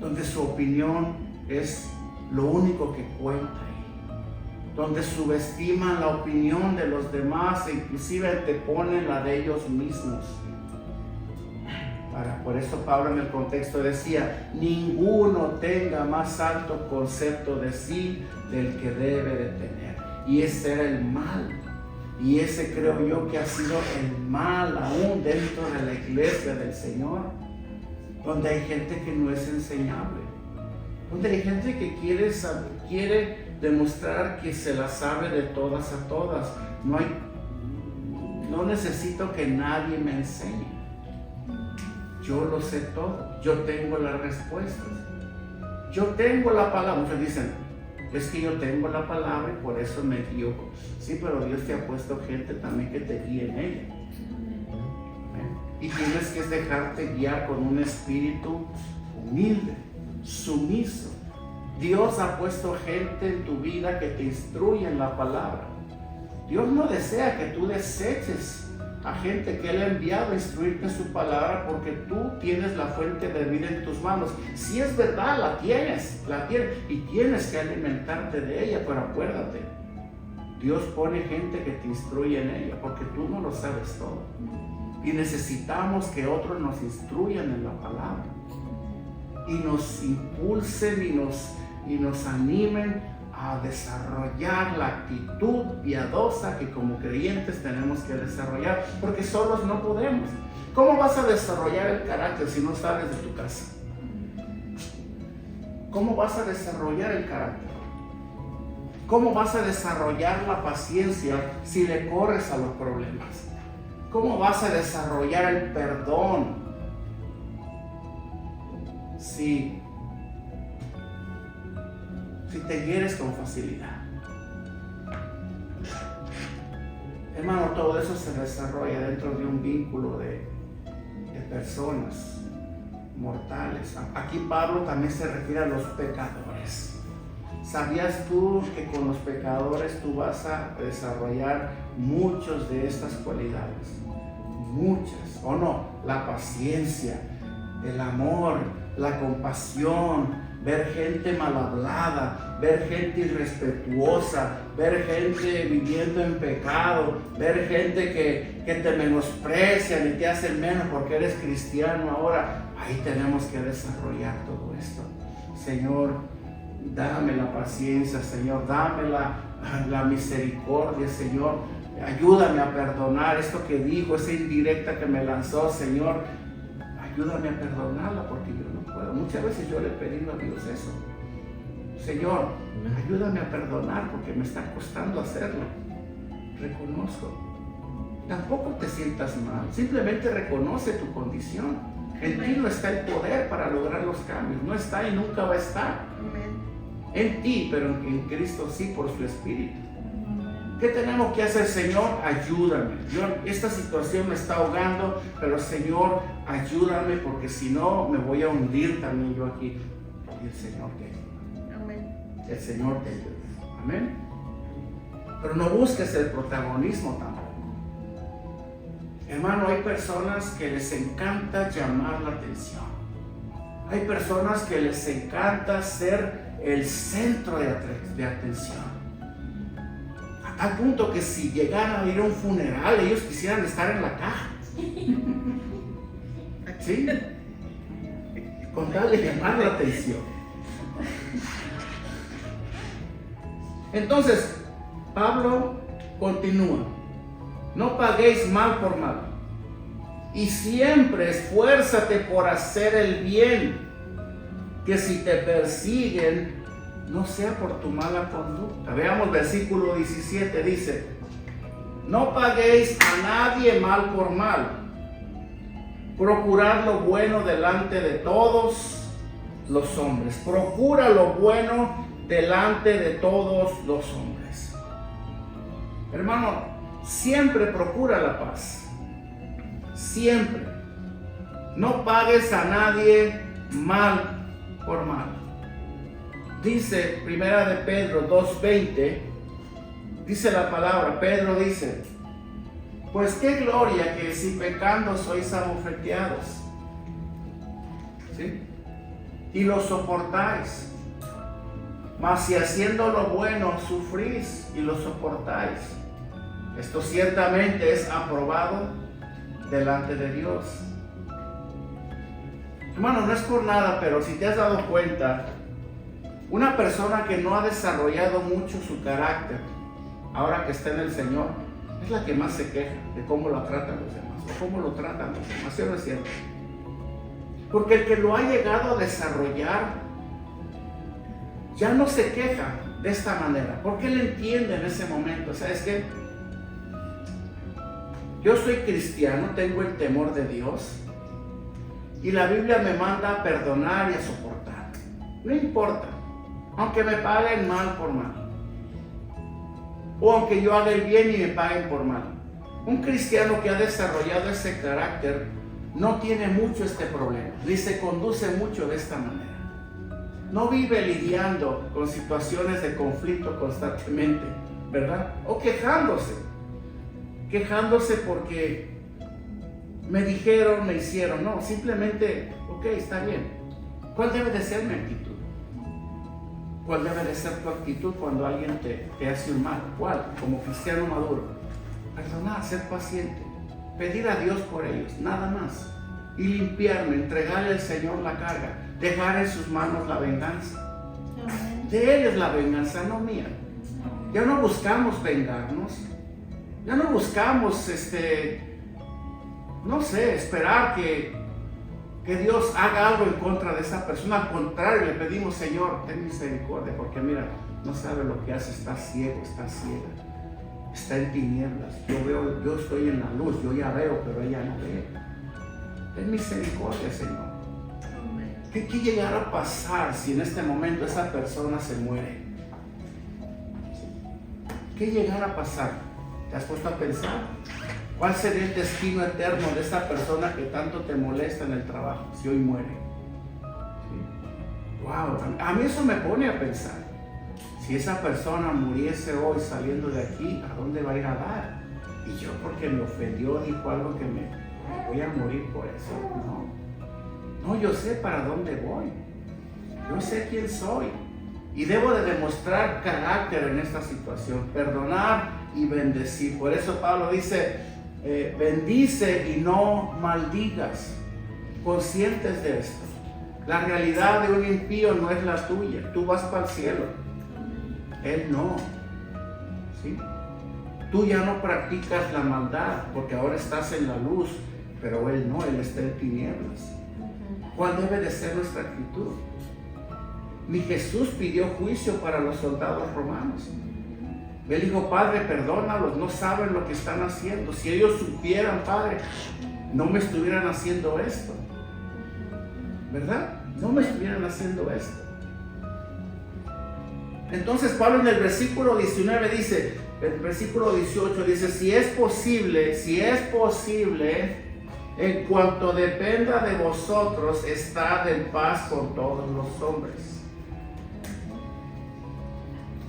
Donde su opinión es lo único que cuenta ahí. Donde subestiman la opinión de los demás e inclusive anteponen la de ellos mismos. Por eso Pablo en el contexto decía, ninguno tenga más alto concepto de sí del que debe de tener. Y ese era el mal. Y ese creo yo que ha sido el mal aún dentro de la iglesia del Señor. Donde hay gente que no es enseñable. Donde hay gente que quiere demostrar que se la sabe de todas a todas. No necesito que nadie me enseñe. Yo lo sé todo. Yo tengo las respuestas. Yo tengo la palabra. Muchos dicen, es que yo tengo la palabra y por eso me guío. Sí, pero Dios te ha puesto gente también que te guíe en ella. Y tienes que dejarte guiar con un espíritu humilde, sumiso. Dios ha puesto gente en tu vida que te instruye en la palabra. Dios no desea que tú deseches a gente que Él ha enviado a instruirte en su palabra, porque tú tienes la fuente de vida en tus manos. Si es verdad, la tienes y tienes que alimentarte de ella, pero acuérdate, Dios pone gente que te instruye en ella, porque tú no lo sabes todo. Y necesitamos que otros nos instruyan en la palabra y nos impulsen y nos animen a desarrollar la actitud piadosa que como creyentes tenemos que desarrollar, porque solos no podemos. ¿Cómo vas a desarrollar el carácter si no sales de tu casa? ¿Cómo vas a desarrollar el carácter? ¿Cómo vas a desarrollar la paciencia si le corres a los problemas? ¿Cómo vas a desarrollar el perdón si te hieres con facilidad? Hermano, todo eso se desarrolla dentro de un vínculo de personas mortales. Aquí Pablo también se refiere a los pecadores. ¿Sabías tú que con los pecadores tú vas a desarrollar muchas de estas cualidades? Muchas, ¿o no? La paciencia, el amor, la compasión, ver gente mal hablada, ver gente irrespetuosa, ver gente viviendo en pecado, ver gente que te menosprecian y te hacen menos porque eres cristiano ahora. Ahí tenemos que desarrollar todo esto. Señor, dame la paciencia, Señor, dame la misericordia, Señor. Ayúdame a perdonar esto que dijo, esa indirecta que me lanzó, Señor. Ayúdame a perdonarla porque yo no puedo. Muchas veces yo le he pedido a Dios eso. Señor, ayúdame a perdonar porque me está costando hacerlo. Reconozco. Tampoco te sientas mal. Simplemente reconoce tu condición. En ti no está el poder para lograr los cambios. No está y nunca va a estar. En ti, pero en Cristo sí, por su Espíritu. ¿Qué tenemos que hacer? Señor, ayúdame. Esta situación me está ahogando, pero Señor, ayúdame porque si no me voy a hundir también yo aquí. Y el Señor que ayuda. el Señor te ayude. Amén. Pero no busques el protagonismo tampoco. Hermano, hay personas que les encanta llamar la atención. Hay personas que les encanta ser el centro de atención. A tal punto que si llegaran a ir a un funeral, ellos quisieran estar en la caja. ¿Sí? Con tal de llamar la atención. Entonces, Pablo continúa. No paguéis mal por mal. Y siempre esfuérzate por hacer el bien, que si te persiguen, no sea por tu mala conducta. Veamos versículo 17, dice: no paguéis a nadie mal por mal. Procurad lo bueno delante de todos los hombres. Procura lo bueno delante de todos los hombres. Hermano, siempre procura la paz. Siempre. No pagues a nadie mal por mal. Dice Primera de Pedro 2:20, dice la palabra, Pedro dice: pues qué gloria que si pecando sois abofeteados, ¿sí? Y lo soportáis. Mas si haciendo lo bueno sufrís y lo soportáis, esto ciertamente es aprobado delante de Dios. Hermano, no es por nada, pero si te has dado cuenta, una persona que no ha desarrollado mucho su carácter, ahora que está en el Señor, es la que más se queja de cómo lo tratan los demás, o cómo lo tratan los demás. ¿Sí o no es cierto? Porque el que lo ha llegado a desarrollar, ya no se queja de esta manera, porque él entiende en ese momento. ¿Sabes qué? Yo soy cristiano, tengo el temor de Dios, y la Biblia me manda a perdonar y a soportar. No importa, aunque me paguen mal por mal, o aunque yo haga el bien y me paguen por mal. Un cristiano que ha desarrollado ese carácter no tiene mucho este problema, ni se conduce mucho de esta manera. No vive lidiando con situaciones de conflicto constantemente, ¿verdad? O quejándose porque me dijeron, me hicieron. No, simplemente, ok, está bien. ¿Cuál debe de ser mi actitud? ¿Cuál debe de ser tu actitud cuando alguien te hace un mal? ¿Cuál? Como cristiano maduro. Perdonar, ser paciente, pedir a Dios por ellos, nada más. Y limpiarme, entregarle al Señor la carga, dejar en sus manos la venganza. De Él es la venganza, no mía. Ya no buscamos vengarnos, ya no buscamos no sé, esperar que Dios haga algo en contra de esa persona. Al contrario, le pedimos: Señor, ten misericordia, porque mira, no sabe lo que hace, está ciego, está ciega, está en tinieblas. Yo estoy en la luz, yo ya veo, pero ella no ve. Ten misericordia, Señor. ¿Qué llegará a pasar si en este momento esa persona se muere? ¿Qué llegará a pasar? ¿Te has puesto a pensar? ¿Cuál sería el destino eterno de esa persona que tanto te molesta en el trabajo si hoy muere? ¿Sí? Wow, a mí eso me pone a pensar. Si esa persona muriese hoy saliendo de aquí, ¿a dónde va a ir a dar? Y yo, porque me ofendió, dijo algo que me voy a morir por eso. No, yo sé para dónde voy. Yo sé quién soy. Y debo de demostrar carácter en esta situación, perdonar y bendecir. Por eso Pablo dice: bendice y no maldigas. Conscientes de esto. La realidad de un impío no es la tuya. Tú vas para el cielo, él no. ¿Sí? Tú ya no practicas la maldad porque ahora estás en la luz, pero él no, él está en tinieblas. ¿Cuál debe de ser nuestra actitud? Ni Jesús pidió juicio para los soldados romanos. Él dijo: Padre, perdónalos, no saben lo que están haciendo. Si ellos supieran, Padre, no me estuvieran haciendo esto, ¿verdad? No me estuvieran haciendo esto. Entonces Pablo en el versículo 19 dice, el versículo 18 dice: si es posible, en cuanto dependa de vosotros, estad en paz con todos los hombres.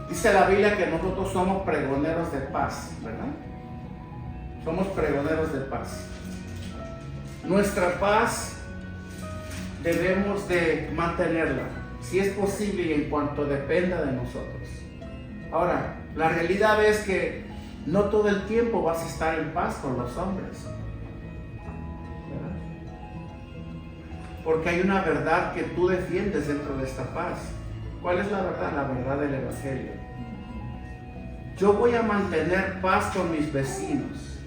Dice la Biblia que nosotros somos pregoneros de paz, ¿verdad? Somos pregoneros de paz. Nuestra paz debemos de mantenerla, si es posible y en cuanto dependa de nosotros. Ahora, la realidad es que no todo el tiempo vas a estar en paz con los hombres, ¿verdad? Porque hay una verdad que tú defiendes dentro de esta paz. ¿Cuál es la verdad? La verdad del Evangelio. Yo voy a mantener paz con mis vecinos.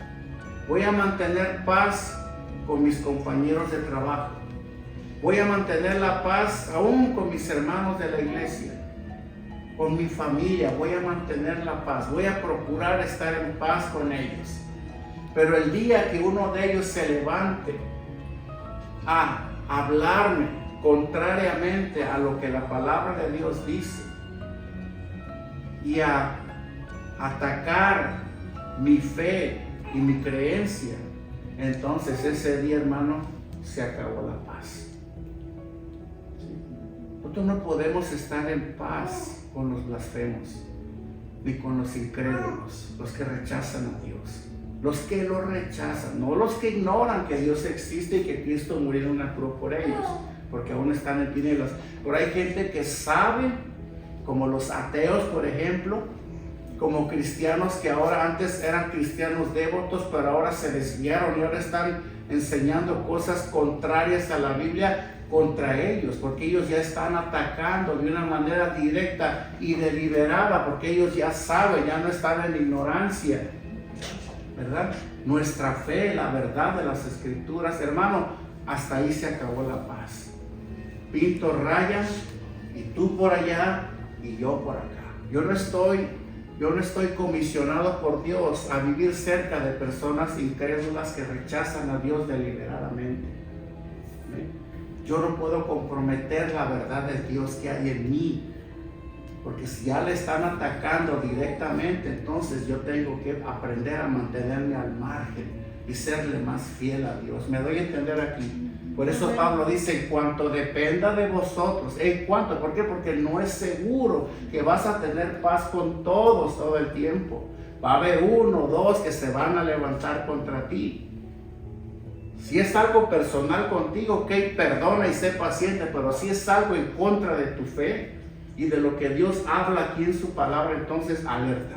Voy a mantener paz con mis compañeros de trabajo. Voy a mantener la paz aún con mis hermanos de la iglesia. Con mi familia voy a mantener la paz. Voy a procurar estar en paz con ellos. Pero el día que uno de ellos se levante a hablarme contrariamente a lo que la palabra de Dios dice y a atacar mi fe y mi creencia, entonces ese día, hermano, se acabó la paz. Nosotros no podemos estar en paz con los blasfemos ni con los incrédulos, los que rechazan a Dios, los que lo rechazan, no los que ignoran que Dios existe y que Cristo murió en una cruz por ellos, porque aún están en tinieblas. Pero hay gente que sabe, como los ateos, por ejemplo, como cristianos que ahora antes eran cristianos devotos, pero ahora se desviaron y ahora están enseñando cosas contrarias a la Biblia contra ellos, porque ellos ya están atacando de una manera directa y deliberada, porque ellos ya saben, ya no están en ignorancia, ¿verdad? Nuestra fe, la verdad de las Escrituras, hermano, hasta ahí se acabó la paz. Pinto rayas y tú por allá y yo por acá. Yo no estoy comisionado por Dios a vivir cerca de personas incrédulas que rechazan a Dios deliberadamente. Yo no puedo comprometer la verdad de Dios que hay en mí, porque si ya le están atacando directamente, entonces yo tengo que aprender a mantenerme al margen y serle más fiel a Dios. ¿Me doy a entender aquí? Por eso Pablo dice, en cuanto dependa de vosotros. ¿En cuanto? ¿Por qué? Porque no es seguro que vas a tener paz con todos todo el tiempo. Va a haber uno o dos que se van a levantar contra ti. Si es algo personal contigo, ok, perdona y sé paciente, pero si es algo en contra de tu fe y de lo que Dios habla aquí en su palabra, entonces alerta.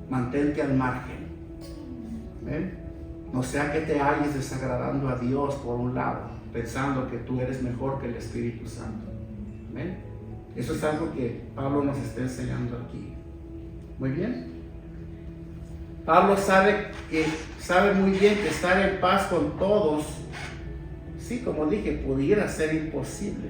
Mantente al margen. ¿Ven? No sea que te halles desagradando a Dios por un lado, pensando que tú eres mejor que el Espíritu Santo. ¿Ven? Eso es algo que Pablo nos está enseñando aquí. Muy bien. Pablo sabe muy bien que estar en paz con todos, sí, como dije, pudiera ser imposible.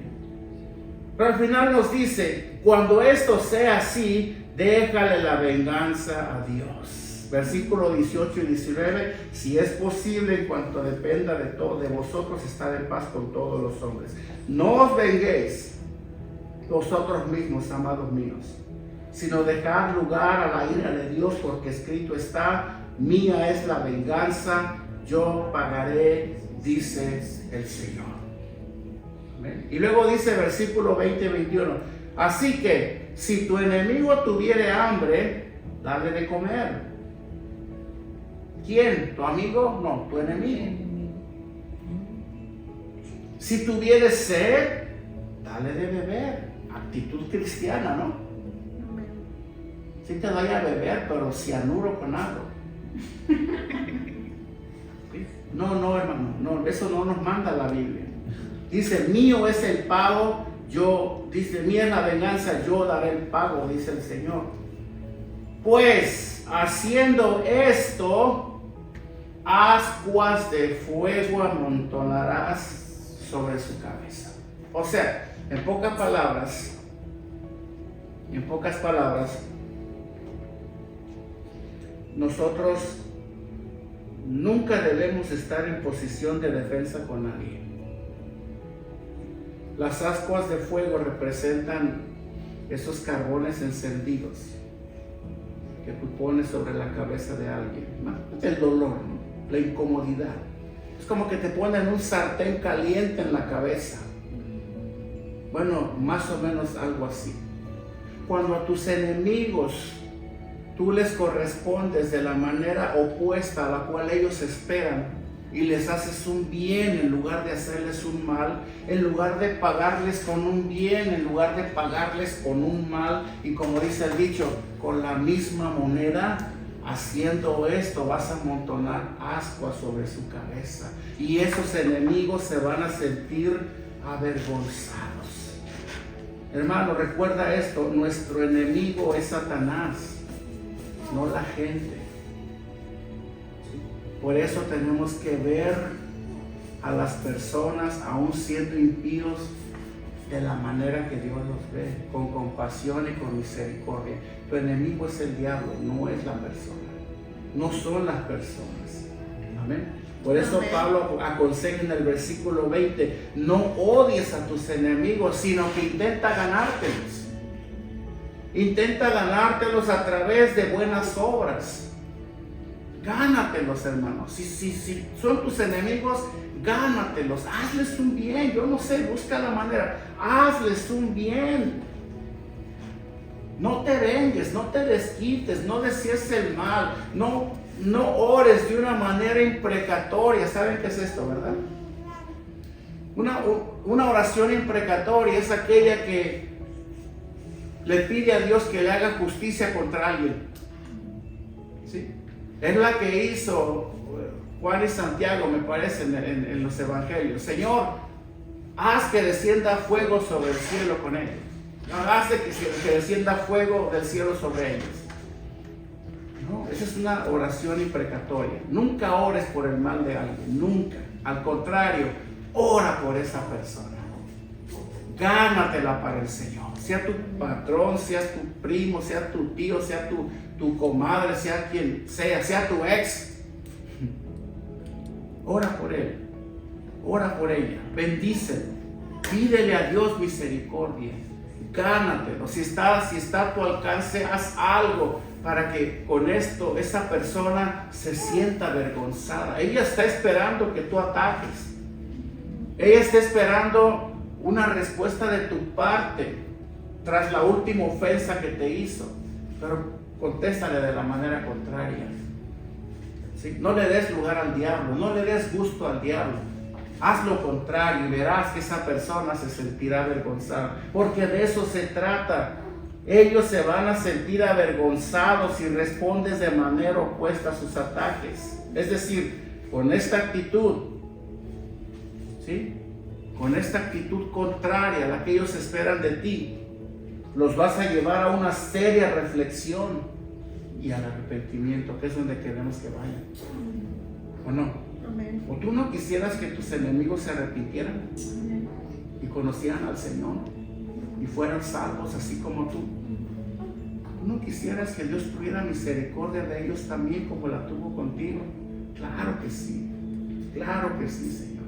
Pero al final nos dice, cuando esto sea así, déjale la venganza a Dios. Versículo 18 y 19, si es posible, en cuanto dependa de vosotros, estar en paz con todos los hombres. No os venguéis vosotros mismos, amados míos, sino dejad lugar a la ira de Dios, porque escrito está, mía es la venganza, yo pagaré, dice el Señor. ¿Amén? Y luego dice versículo 20 y 21, así que si tu enemigo tuviere hambre, dale de comer. ¿Quién? ¿Tu amigo? No, tu enemigo. Si tuviere sed, dale de beber. Actitud cristiana, ¿no? Sí te doy a beber, pero cianuro con agua. No, hermano, no, eso no nos manda la Biblia. Dice, mío es el pago, dice, mía es la venganza, yo daré el pago, dice el Señor. Pues, haciendo esto, ascuas de fuego amontonarás sobre su cabeza. O sea, en pocas palabras, nosotros nunca debemos estar en posición de defensa con nadie. Las ascuas de fuego representan esos carbones encendidos que tú pones sobre la cabeza de alguien, ¿no? El dolor, ¿no? La incomodidad. Es como que te ponen un sartén caliente en la cabeza. Bueno, más o menos algo así. cuando a tus enemigos tú les correspondes de la manera opuesta a la cual ellos esperan y les haces un bien en lugar de hacerles un mal, en lugar de pagarles con un bien, en lugar de pagarles con un mal, y como dice el dicho, con la misma moneda, haciendo esto vas a amontonar ascuas sobre su cabeza y esos enemigos se van a sentir avergonzados. Hermano, recuerda esto, nuestro enemigo es Satanás, no la gente. Por eso tenemos que ver a las personas, aún siendo impíos, de la manera que Dios los ve, con compasión y con misericordia. Tu enemigo es el diablo, no es la persona, no son las personas. Amén. Por eso Amén. Pablo aconseja en el versículo 20, no odies a tus enemigos, sino que intenta ganártelos. Intenta ganártelos a través de buenas obras. Gánatelos, hermanos. Si son tus enemigos, gánatelos. Hazles un bien. Yo no sé, busca la manera. Hazles un bien. No te vengues, no te desquites, no desees el mal. No ores de una manera imprecatoria. ¿Saben qué es esto, verdad? Una oración imprecatoria es aquella que le pide a Dios que le haga justicia contra alguien. ¿Sí? Es la que hizo Juan y Santiago, me parece, en los evangelios. Señor, haz que descienda fuego sobre el cielo con ellos. Haz que descienda fuego del cielo sobre ellos. No, esa es una oración imprecatoria. Nunca ores por el mal de alguien, nunca. Al contrario, ora por esa persona. Gánatela para el Señor. Sea tu patrón, sea tu primo, sea tu tío, sea tu comadre, sea quien sea tu ex. Ora por él, ora por ella, bendícelo, pídele a Dios misericordia, gánatelo. Si está a tu alcance, haz algo para que con esto esa persona se sienta avergonzada. Ella está esperando que tú ataques, ella está esperando una respuesta de tu parte tras la última ofensa que te hizo, pero contéstale de la manera contraria. ¿Sí? No le des lugar al diablo, no le des gusto al diablo. Haz lo contrario y verás que esa persona se sentirá avergonzada, porque de eso se trata. Ellos se van a sentir avergonzados si respondes de manera opuesta a sus ataques. Es decir, con esta actitud, ¿sí? Con esta actitud contraria a la que ellos esperan de ti, los vas a llevar a una seria reflexión y al arrepentimiento, que es donde queremos que vayan. ¿O no? Amén. ¿O tú no quisieras que tus enemigos se arrepintieran? Amén. Y conocieran al Señor y fueran salvos así como tú? ¿Tú no quisieras que Dios tuviera misericordia de ellos también como la tuvo contigo? Claro que sí, Señor.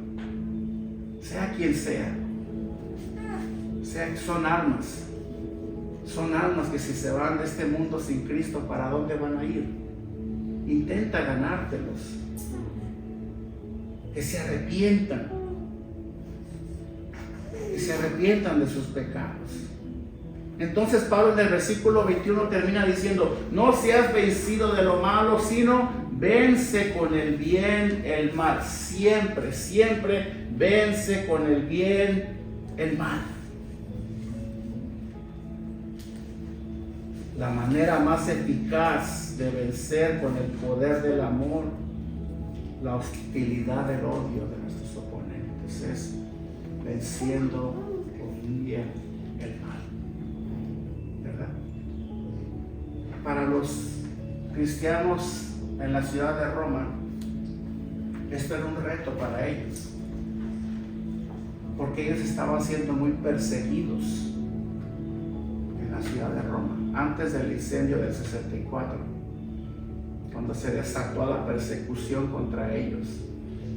Sea quien sea, son almas. Son almas que si se van de este mundo sin Cristo, ¿para dónde van a ir? Intenta ganártelos. Que se arrepientan. Que se arrepientan de sus pecados. Entonces Pablo en el versículo 21 termina diciendo, no seas vencido de lo malo, sino vence con el bien el mal. Siempre, siempre vence con el bien el mal. La manera más eficaz de vencer con el poder del amor la hostilidad del odio de nuestros oponentes es venciendo con un bien el mal, ¿verdad? Para los cristianos en la ciudad de Roma, esto era un reto para ellos, porque ellos estaban siendo muy perseguidos en la ciudad de Roma antes del incendio del 64, cuando se desató la persecución contra ellos.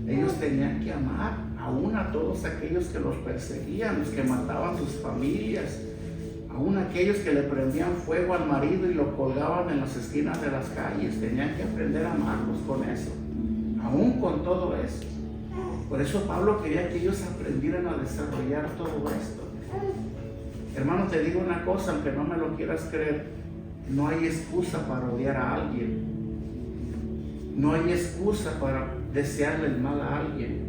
Ellos tenían que amar aún a todos aquellos que los perseguían, los que mataban sus familias, aún aquellos que le prendían fuego al marido y lo colgaban en las esquinas de las calles. Tenían que aprender a amarlos con eso, aún con todo eso. Por eso Pablo quería que ellos aprendieran a desarrollar todo esto. Hermano, te digo una cosa, aunque no me lo quieras creer, no hay excusa para odiar a alguien. No hay excusa para desearle el mal a alguien.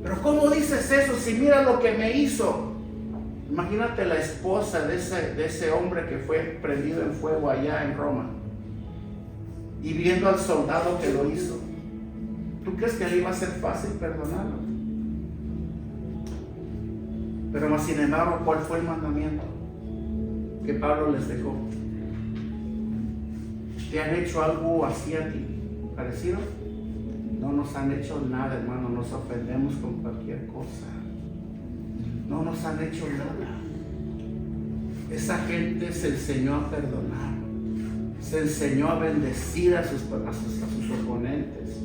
Pero ¿cómo dices eso si mira lo que me hizo? Imagínate la esposa de ese hombre que fue prendido en fuego allá en Roma y viendo al soldado que lo hizo. ¿Tú crees que le iba a ser fácil perdonarlo? Pero más sin embargo, ¿cuál fue el mandamiento que Pablo les dejó? ¿Te han hecho algo así a ti, parecido? No nos han hecho nada, hermano, nos ofendemos con cualquier cosa. No nos han hecho nada. Esa gente se enseñó a perdonar, se enseñó a bendecir a sus oponentes,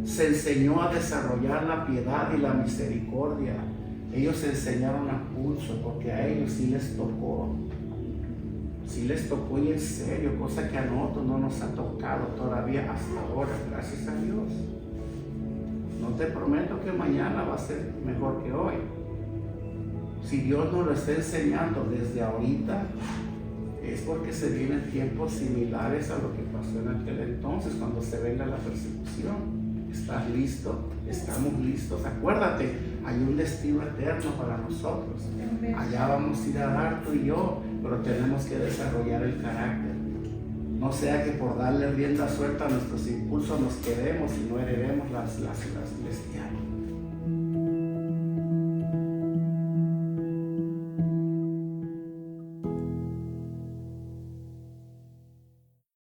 se enseñó a desarrollar la piedad y la misericordia. Ellos se enseñaron a pulso porque a ellos sí les tocó. Sí les tocó y en serio, cosa que a nosotros no nos ha tocado todavía hasta ahora, gracias a Dios. No te prometo que mañana va a ser mejor que hoy. Si Dios nos lo está enseñando desde ahorita, es porque se vienen tiempos similares a lo que pasó en aquel entonces, cuando se venga la persecución. ¿Estás listo? Estamos listos. Acuérdate, hay un destino eterno para nosotros. Allá vamos a ir a dar tú y yo, pero tenemos que desarrollar el carácter. No sea que por darle rienda suelta a nuestros impulsos nos quedemos y no heredemos las celestiales.